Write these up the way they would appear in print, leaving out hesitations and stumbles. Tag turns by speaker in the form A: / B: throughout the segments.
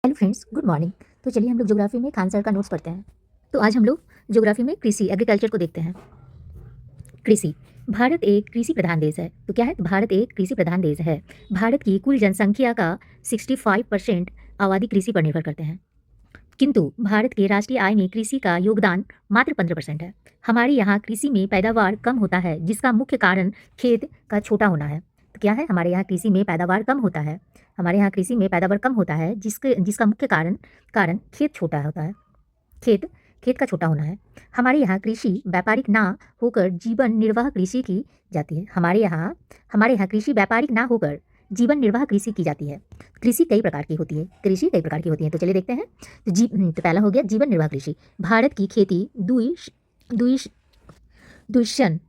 A: Hello friends, good morning. तो चलिए हम लोग ज्योग्राफी में खान सर का नोट्स पढ़ते हैं। तो आज हम लोग ज्योग्राफी में कृषि एग्रीकल्चर को देखते हैं। कृषि। भारत एक कृषि प्रधान देश है। तो क्या है? भारत एक कृषि प्रधान देश है। भारत की कुल जनसंख्या का 65% आबादी कृषि पर निर्भर करते हैं, किंतु भारत के राष्ट्रीय आय में कृषि का योगदान मात्र 15% है। हमारे यहाँ कृषि में पैदावार कम होता है, जिसका मुख्य कारण खेत का छोटा होना है। तो क्या है? हमारे यहाँ कृषि में पैदावार कम होता है। हमारे यहाँ कृषि में पैदावार कम होता है, जिसका मुख्य कारण कारण खेत छोटा होता है। खेत खेत का छोटा होना है। हमारे यहाँ कृषि व्यापारिक ना होकर जीवन निर्वाह कृषि की जाती है। हमारे यहाँ कृषि व्यापारिक ना होकर जीवन निर्वाह कृषि की जाती है। कृषि कई प्रकार की होती है। तो चलिए देखते हैं। तो पहला हो गया जीवन निर्वाह कृषि। भारत की खेती दुष्यन।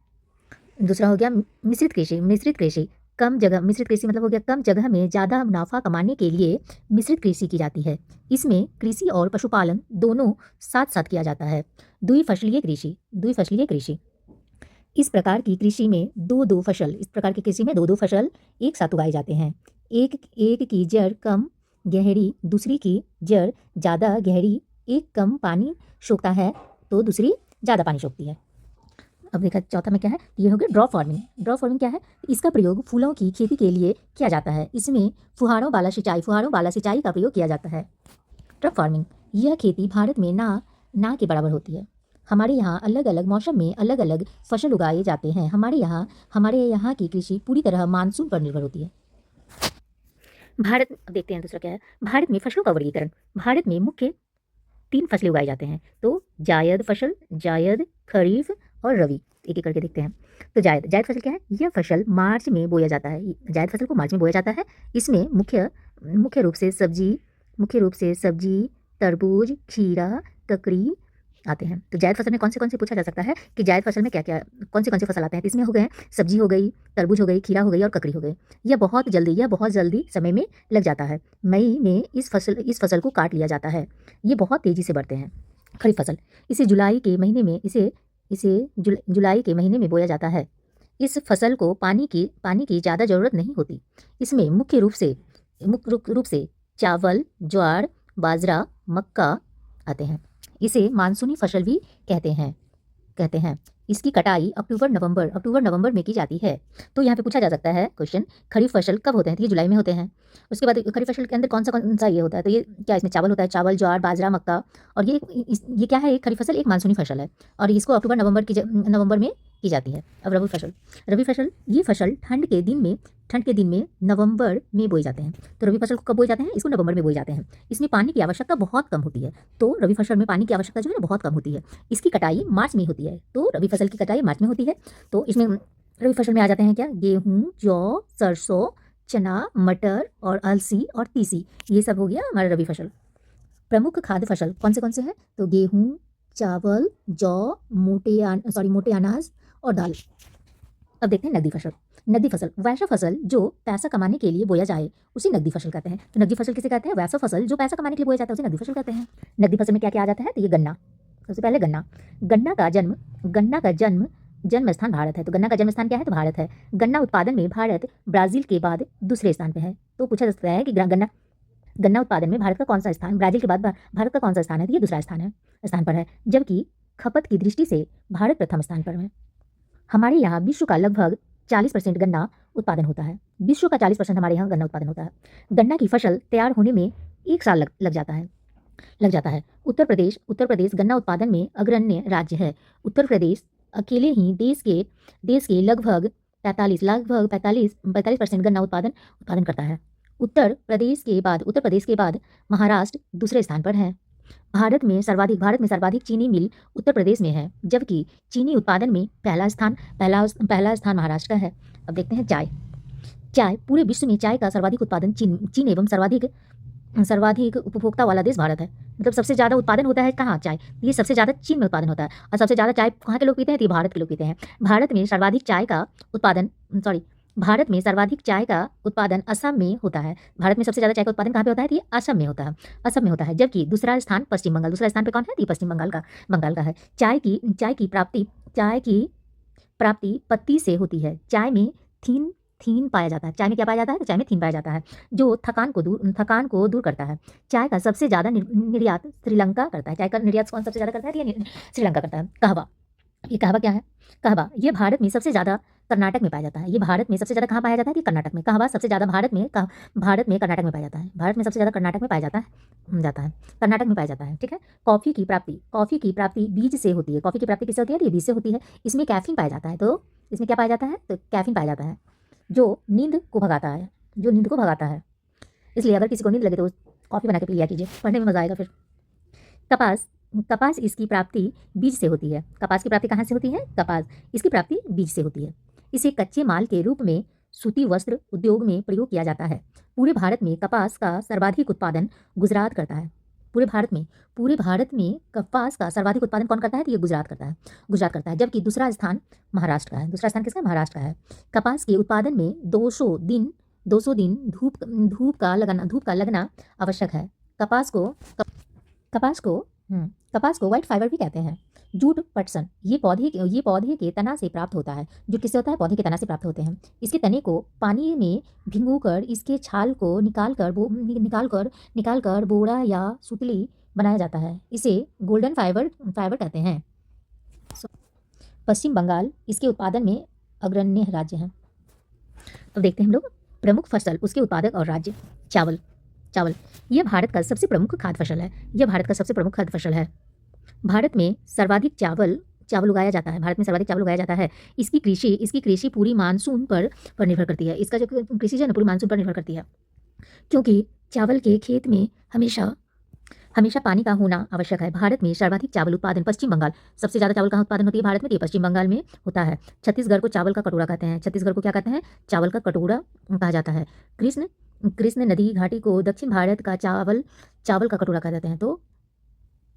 A: दूसरा हो गया मिश्रित कृषि। मिश्रित कृषि मतलब हो गया कम जगह में ज़्यादा मुनाफा कमाने के लिए मिश्रित कृषि की जाती है। इसमें कृषि और पशुपालन दोनों साथ साथ किया जाता है। द्विफसलीय कृषि। इस प्रकार की कृषि में दो फसल एक साथ उगाए जाते हैं। एक की जड़ कम गहरी, दूसरी की जड़ ज़्यादा गहरी। एक कम पानी सोखता है तो दूसरी ज़्यादा पानी सोखती है। अब देखा चौथा में क्या है? ये हो गया ड्रॉप फार्मिंग क्या है? इसका प्रयोग फूलों की खेती के लिए किया जाता है। इसमें फुहारों वाला सिंचाई का प्रयोग किया जाता है। ड्रॉप फार्मिंग, यह खेती भारत में ना के बराबर होती है। हमारे यहाँ अलग अलग मौसम में अलग अलग फसल उगाए जाते हैं। हमारे यहाँ की कृषि पूरी तरह मानसून पर निर्भर होती है। अब देखते हैं दूसरा क्या है। भारत में फसलों का वर्गीकरण। भारत में मुख्य 3 फसलें उगाई जाते हैं। तो जायद, खरीफ और रबी। एक एक करके देखते हैं। तो जायद फसल क्या है? यह फसल मार्च में बोया जाता है। जायद फसल को मार्च में बोया जाता है। इसमें मुख्य रूप से सब्जी, तरबूज, खीरा, ककड़ी आते हैं। तो जायद फसल में कौन से पूछा जा सकता है कि जायद फसल में क्या कौन से फसल आते हैं? तो इसमें हो गए सब्जी हो गई, तरबूज हो गई, खीरा हो गई और ककड़ी हो गई। यह बहुत जल्दी समय में लग जाता है। मई में इस फसल को काट लिया जाता है। ये बहुत तेजी से बढ़ते हैं। खरीफ फसल, इसे जुलाई के महीने में बोया जाता है। इस फसल को पानी की ज़्यादा जरूरत नहीं होती। इसमें मुख्य रूप से चावल, ज्वार, बाजरा, मक्का आते हैं। इसे मानसूनी फसल भी कहते हैं। इसकी कटाई अक्टूबर नवंबर में की जाती है। तो यहाँ पे पूछा जा सकता है क्वेश्चन, खरीफ फसल कब होते हैं? तो ये जुलाई में होते हैं। उसके बाद खरीफ फसल के अंदर कौन सा ये होता है? तो ये क्या इसमें चावल होता है, चावल, ज्वार, बाजरा, मक्का। और ये क्या है? एक खरीफ फसल एक मानसूनी फसल है और इसको अक्टूबर नवंबर में की जाती है। अब रबी फसल ये फसल ठंड के दिन में नवंबर में बोए जाते हैं। तो रबी फसल को कब बोए जाते हैं? इसको नवंबर में बोए जाते हैं। इसमें पानी की आवश्यकता बहुत कम होती है। तो रबी फसल में पानी की आवश्यकता जो है ना बहुत कम होती है। इसकी कटाई मार्च में होती है। तो रबी फसल की कटाई मार्च में होती है। तो इसमें रबी फसल में आ जाते हैं क्या? गेहूँ, जौ, सरसों, चना, मटर और अलसी और तीसी। ये सब हो गया हमारा रबी फसल। प्रमुख खाद्य फसल कौन से हैं? तो गेहूँ, चावल, जौ, मोटे अनाज और दाल। अब देखते हैं नकदी फसल वैसा फसल जो पैसा कमाने के लिए बोया जाए उसे नकदी फसल कहते हैं। तो नकदी फसल किसे कहते हैं? वैसा फसल जो पैसा कमाने के लिए बोया जाता है उसे नकदी फसल कहते हैं। नकदी फसल में क्या क्या आ जाता है? तो ये गन्ना। सबसे पहले गन्ना का जन्म स्थान भारत है। तो गन्ना का जन्म स्थान क्या है? तो भारत है। गन्ना उत्पादन में भारत ब्राजील के बाद दूसरे स्थान पे है। तो पूछा जा सकता है कि गन्ना उत्पादन में भारत का कौन सा स्थान, ब्राजील के बाद भारत का कौन सा स्थान है? तो ये दूसरा स्थान पर है। जबकि खपत की दृष्टि से भारत प्रथम स्थान पर है। हमारे यहाँ विश्व का लगभग 40% गन्ना उत्पादन होता है। विश्व का 40% हमारे यहाँ गन्ना उत्पादन होता है। गन्ना की फसल तैयार होने में 1 साल लग जाता है। उत्तर प्रदेश गन्ना उत्पादन में अग्रण्य राज्य है। उत्तर प्रदेश अकेले ही देश के लगभग 45% गन्ना उत्पादन करता है। उत्तर प्रदेश के बाद महाराष्ट्र दूसरे स्थान पर है। भारत में सर्वाधिक चीनी मिल उत्तर प्रदेश में है, जबकि चीनी उत्पादन में पहला स्थान महाराष्ट्र का है। अब देखते हैं चाय पूरे विश्व में चाय का सर्वाधिक उत्पादन चीन एवं सर्वाधिक उपभोक्ता वाला देश भारत है। मतलब सबसे ज़्यादा उत्पादन होता है कहाँ? चाय। ये सबसे ज़्यादा चीन में उत्पादन होता है और सबसे ज़्यादा चाय कहाँ के लोग पीते हैं? तो ये भारत के लोग पीते हैं। भारत में सर्वाधिक चाय का उत्पादन असम में होता है। भारत में सबसे ज़्यादा चाय का उत्पादन कहाँ पे होता है? तो ये असम में होता है। जबकि दूसरा स्थान पश्चिम बंगाल। दूसरा स्थान पे कौन है? तो ये पश्चिम बंगाल का है। चाय की प्राप्ति पत्ती से होती है। चाय में थीन पाया जाता है। चाय में क्या पाया जाता है? तो चाय में थीन पाया जाता है, जो थकान को दूर करता है। चाय का सबसे ज़्यादा निर्यात श्रीलंका करता है। चाय का निर्यात कौन सबसे ज़्यादा करता है? तो ये श्रीलंका करता है। कहवा, ये कहवा क्या है? कहवा ये भारत में सबसे ज़्यादा कर्नाटक में पाया जाता है। ये भारत में सबसे ज़्यादा कहाँ पाया जाता है? कि कर्नाटक में। कहवा सबसे ज़्यादा भारत में कर्नाटक में पाया जाता है। भारत में सबसे ज़्यादा कर्नाटक में पाया जाता है, कर्नाटक में पाया जाता है। ठीक है। कॉफ़ी की प्राप्ति बीज से होती है। कॉफ़ी की प्राप्ति किससे होती है? तो ये बीज से होती है। इसमें कैफीन पाया जाता है। तो इसमें क्या पाया जाता है? तो कैफीन पाया जाता है, जो नींद को भगाता है, जो नींद को भगाता है। इसलिए अगर किसी को नींद लगे तो कॉफ़ी बना के पी लिया कीजिए, पढ़ने में मज़ा आएगा फिर। कपास, कपास इसकी प्राप्ति बीज से होती है। कपास की प्राप्ति कहाँ से होती है? कपास इसकी प्राप्ति बीज से होती है। इसे कच्चे माल के रूप में सूती वस्त्र उद्योग में प्रयोग किया जाता है। पूरे भारत में कपास का सर्वाधिक उत्पादन गुजरात करता है। पूरे भारत में कपास का सर्वाधिक उत्पादन कौन करता है? तो ये गुजरात करता है, जबकि दूसरा स्थान महाराष्ट्र का है। दूसरा स्थान किसका? महाराष्ट्र का है। कपास के उत्पादन में 200 दिन धूप का लगना आवश्यक है। कपास को व्हाइट फाइबर भी कहते हैं। जूट पटसन ये पौधे के तना से प्राप्त होता है। जूट किससे होता है? पौधे के तना से प्राप्त होते हैं। इसके तने को पानी में भिगोकर इसके छाल को निकाल कर बोरा या सुतली बनाया जाता है। इसे गोल्डन फाइबर कहते हैं। पश्चिम बंगाल इसके उत्पादन में अग्रणी राज्य है। अब देखते हैं हम लोग प्रमुख फसल, उसके उत्पादक और राज्य। चावल यह भारत का सबसे प्रमुख खाद्य फसल है। भारत में सर्वाधिक चावल उगाया जाता है। इसकी कृषि पूरी मानसून पर निर्भर करती है। इसका जो कृषि है ना, पूरी मानसून पर निर्भर करती है, क्योंकि चावल के खेत में हमेशा पानी का होना आवश्यक है। भारत में सर्वाधिक चावल उत्पादन पश्चिम बंगाल, सबसे ज़्यादा चावल कहाँ उत्पादन होती है भारत में? तो पश्चिम बंगाल में होता है। छत्तीसगढ़ को चावल का कटोरा कहते हैं। छत्तीसगढ़ को क्या कहते हैं? चावल का कटोरा कहा जाता है। कृष्ण नदी घाटी को दक्षिण भारत का चावल का कटोरा कहा जाता है। तो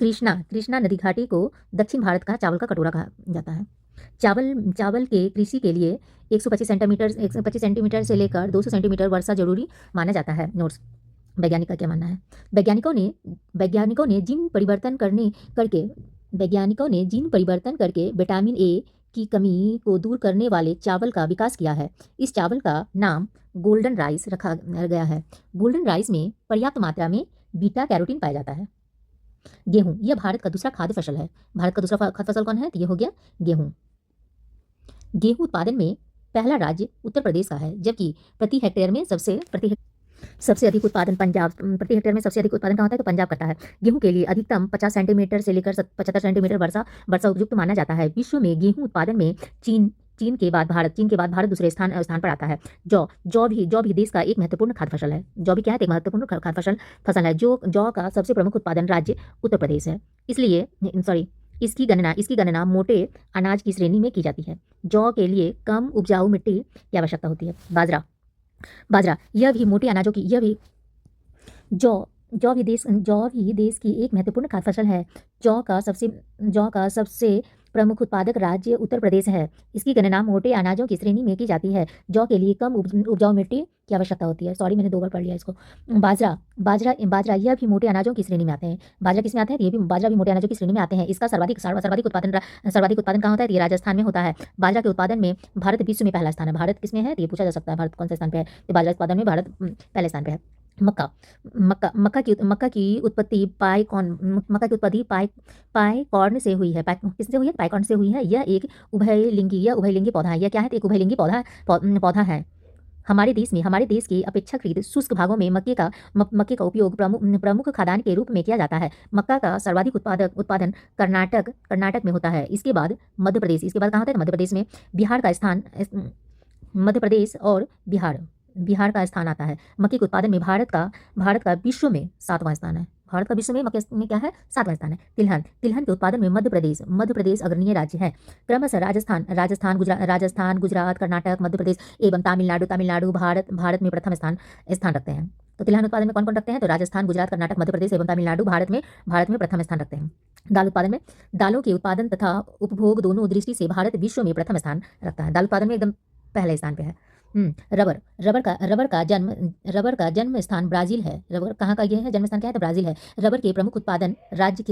A: कृष्णा नदी घाटी को दक्षिण भारत का चावल का कटोरा कहा जाता है। चावल के कृषि के लिए 125 सेंटीमीटर से लेकर 200 सेंटीमीटर वर्षा जरूरी माना जाता है। नोट्स, वैज्ञानिक का क्या मानना है? वैज्ञानिकों ने जीन परिवर्तन करके विटामिन ए की कमी को दूर करने वाले चावल का विकास किया है। इस चावल का नाम गोल्डन राइस रखा गया है। गोल्डन राइस में पर्याप्त मात्रा में बीटा कैरोटीन पाया जाता है। गेहूं यह भारत का दूसरा खाद्य फसल है। भारत का दूसरा खाद्य फसल कौन है? तो ये हो गया गेहूं। गेहूं उत्पादन में पहला राज्य उत्तर प्रदेश का है, जबकि प्रति हेक्टेयर में सबसे अधिक उत्पादन पंजाब, प्रति हेक्टेयर में सबसे अधिक उत्पादन कहाँ होता है? तो पंजाब करता है। गेहूं के लिए अधिकतम 50 सेंटीमीटर से लेकर 75 सेंटीमीटर वर्षा उपयुक्त माना जाता है। विश्व में गेहूं उत्पादन में चीन के बाद भारत दूसरे स्थान पर आता है। जौ भी देश का एक महत्वपूर्ण खाद्य फसल है। जौ भी क्या है? एक महत्वपूर्ण खाद्य फसल है। जौ का सबसे प्रमुख उत्पादन राज्य उत्तर प्रदेश है। इसकी गणना मोटे अनाज की श्रेणी में की जाती है। जौ के लिए कम उपजाऊ मिट्टी की आवश्यकता होती है। बाजरा यह भी मोटे अनाजों की जौ भी देश की एक महत्वपूर्ण खाद्य फसल है। जौ का सबसे प्रमुख उत्पादक राज्य उत्तर प्रदेश है। इसकी गणना मोटे अनाजों की श्रेणी में की जाती है। जौ के लिए कम उपजाऊ मिट्टी की आवश्यकता होती है। सॉरी, मैंने 2 बार पढ़ लिया इसको। बाजरा यह भी मोटे अनाजों की श्रेणी में आते हैं। बाजरा किस में आते हैं? ये भी बाजरा भी मोटे अनाजों की श्रेणी में आते हैं। इसका सर्वाधिक उत्पादन कहाँ होता है? ये राजस्थान में होता है। बाजरा के उत्पादन में भारत विश्व में पहला स्थान है। भारत किस में है? ये पूछा जा सकता है, भारत कौन से स्थान पे है? तो बाजरा उत्पादन में भारत पहले स्थान पे है। मक्का की उत्पत्ति पाइकॉर्न से हुई है। किससे हुई है? पाइकॉर्न से हुई है। यह एक उभयलिंगी पौधा है। यह क्या है? एक उभयलिंगी पौधा है। हमारे देश के अपेक्षाकृत शुष्क भागों में मक्के का उपयोग प्रमुख खाद्यान्न के रूप में किया जाता है। मक्का का सर्वाधिक उत्पादन कर्नाटक में होता है। इसके बाद मध्य प्रदेश। इसके बाद कहाँ होता है? मध्य प्रदेश में। मध्य प्रदेश और बिहार का स्थान आता है। मक्के के उत्पादन में भारत का विश्व में 7वां स्थान है। भारत का विश्व में मक्के में क्या है? 7वां स्थान है। तिलहन के उत्पादन में मध्य प्रदेश अग्रणी राज्य है। क्रमशः राजस्थान, गुजरात, कर्नाटक, मध्य प्रदेश एवं तमिलनाडु भारत में प्रथम स्थान रखते हैं। तो तिलहन उत्पादन में कौन रखते हैं? तो राजस्थान, गुजरात, कर्नाटक, मध्य प्रदेश एवं तमिलनाडु भारत में प्रथम स्थान रखते हैं। दाल उत्पादन में दालों के उत्पादन तथा उपभोग दोनों दृष्टि से भारत विश्व में प्रथम स्थान रखता है। दाल उत्पादन में एकदम पहले स्थान पे है। रबर का जन्म स्थान ब्राज़ील है। रबर कहाँ का ये है, जन्म स्थान क्या है, तो ब्राज़ील है। रबर के प्रमुख उत्पादन राज्य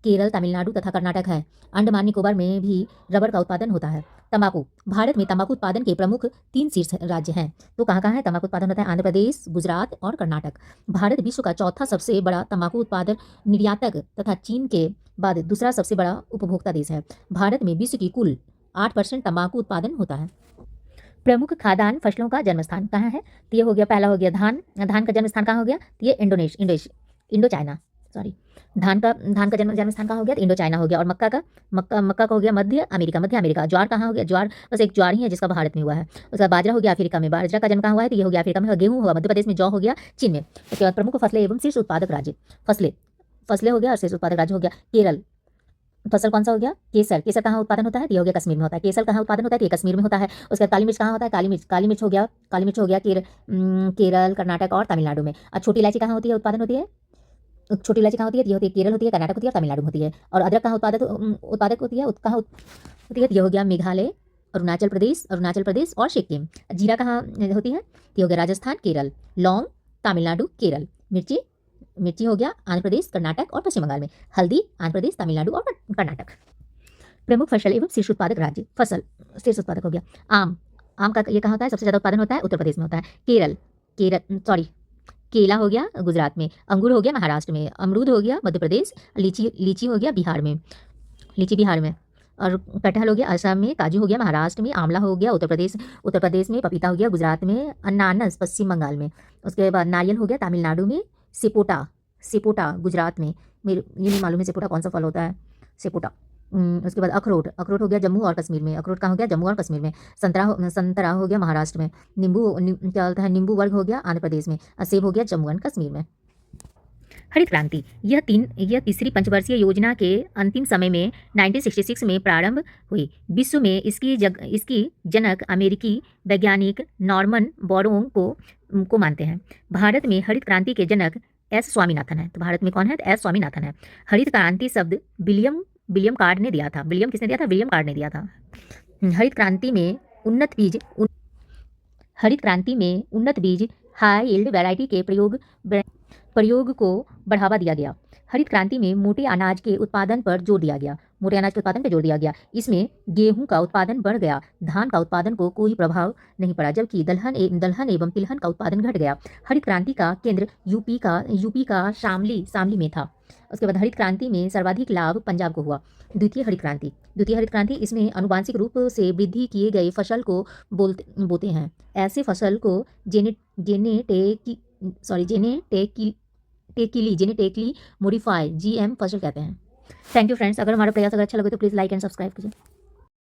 A: केरल, तमिलनाडु तथा कर्नाटक है। अंडमान निकोबार में भी रबर का उत्पादन होता है। तंबाकू, भारत में तंबाकू उत्पादन के प्रमुख 3 शीर्ष राज्य हैं। तो कहाँ है तंबाकू उत्पादन होता है, आंध्र प्रदेश, गुजरात और कर्नाटक। भारत विश्व का चौथा सबसे बड़ा तंबाकू उत्पादन निर्यातक तथा चीन के बाद दूसरा सबसे बड़ा उपभोक्ता देश है। भारत में विश्व की कुल 8% तंबाकू उत्पादन होता है। प्रमुख खाद्यान्न फसलों का जन्म स्थान कहाँ है, तो ये हो गया, पहला हो गया धान। धान का जन्म स्थान कहाँ हो गया, तो ये इंडो चाइना, सॉरी, धान का जन्म स्थान कहाँ हो गया, तो इंडो चाइना हो गया। और मक्का का हो गया मध्य अमेरिका। ज्वार कहाँ हो गया, ज्वार बस एक ज्वार ही है जिसका भारत में हुआ है। उसके बाद बाजरा हो गया अफ्रीका में, बाजरा का जन्म कहाँ हुआ है, तो ये हो गया अफ्रीका में। और गेहूँ हुआ मध्य प्रदेश में, जौ हो गया चीन में। उसके बाद प्रमुख फसलें एवं शीर्ष उत्पादक राज्य, फसलें हो गया और शीर्ष उत्पादक राज्य हो गया केरल। फसल कौन सा हो गया, केसर कहाँ उत्पादन होता है, तो ये हो गया कश्मीर में होता है। केसर कहाँ उत्पादन होता है, तो ये कश्मीर में होता है। उसके बाद काली मिर्च कहाँ होता है, काली मिर्च हो गया केरल, कर्नाटक और तमिलनाडु में। और छोटी इलायची कहाँ होती है, उत्पादन होती है, छोटी इलायची कहाँ होती है, ये होती है केरल होती है, कर्नाटक होती है और तमिलनाडु में होती है। और अदरक कहाँ उत्पादक होती है, कहाँ होती है, ये हो गया मेघालय, अरुणाचल प्रदेश और सिक्किम। जीरा कहाँ होती है, ये हो गया राजस्थान, केरल। लौंग तमिलनाडु, केरल। मिर्ची हो गया आंध्र प्रदेश, कर्नाटक और पश्चिम बंगाल में। हल्दी आंध्र प्रदेश, तमिलनाडु और कर्नाटक। प्रमुख फसल एवं शीर्ष उत्पादक राज्य, फसल शीर्ष उत्पादक हो गया आम का ये कहाँ होता है, सबसे ज्यादा उत्पादन होता है उत्तर प्रदेश में होता है। केला हो गया गुजरात में, अंगूर हो गया महाराष्ट्र में, अमरूद हो गया मध्य प्रदेश, लीची हो गया बिहार में, और कटहल हो गया असम में, काजू हो गया महाराष्ट्र में, आंवला हो गया उत्तर प्रदेश में, पपीता हो गया गुजरात में, अनानास पश्चिम बंगाल में। उसके बाद नारियल हो गया तमिलनाडु में, सेपोटा गुजरात में। मेरे ये नहीं मालूम है सेपोटा कौन सा फल होता है, सेपोटा। उसके बाद अखरोट हो गया जम्मू और कश्मीर में, अखरोट कहाँ हो गया, जम्मू और कश्मीर में। संतरा हो गया महाराष्ट्र में। क्या होता है, नींबू वर्ग हो गया आंध्र प्रदेश में, और सेब हो गया जम्मू एंड कश्मीर में। हरित क्रांति, यह तीसरी पंचवर्षीय योजना के अंतिम समय में 1966 में प्रारंभ हुई। विश्व में इसकी जनक अमेरिकी वैज्ञानिक नॉर्मन बोरोंग को मानते हैं। भारत में हरित क्रांति के जनक एस स्वामीनाथन है। तो भारत में कौन है, तो एस स्वामीनाथन है। हरित क्रांति शब्द विलियम कार्ड ने दिया था। विलियम किसने दिया था, विलियम कार्ड ने दिया था। हरित क्रांति में उन्नत बीज हाई यील्ड वैरायटी के प्रयोग को बढ़ावा दिया गया। हरित क्रांति में मोटे अनाज के उत्पादन पर जोर दिया गया। इसमें गेहूं का उत्पादन बढ़ गया, धान का उत्पादन को कोई प्रभाव नहीं पड़ा, जबकि दलहन एवं तिलहन का उत्पादन घट गया। हरित क्रांति का केंद्र यूपी का शामली में था। उसके बाद हरित क्रांति में सर्वाधिक लाभ पंजाब को हुआ। द्वितीय हरित क्रांति, इसमें आनुवांशिक रूप से वृद्धि किए गए फसल को बोते हैं। ऐसे फसल को जेनेटिकली मॉडिफाई जीएम फसल कहते हैं। थैंक यू फ्रेंड्स, अगर हमारा प्रयास अगर अच्छा लगे तो प्लीज़ लाइक एंड सब्सक्राइब कीजिए।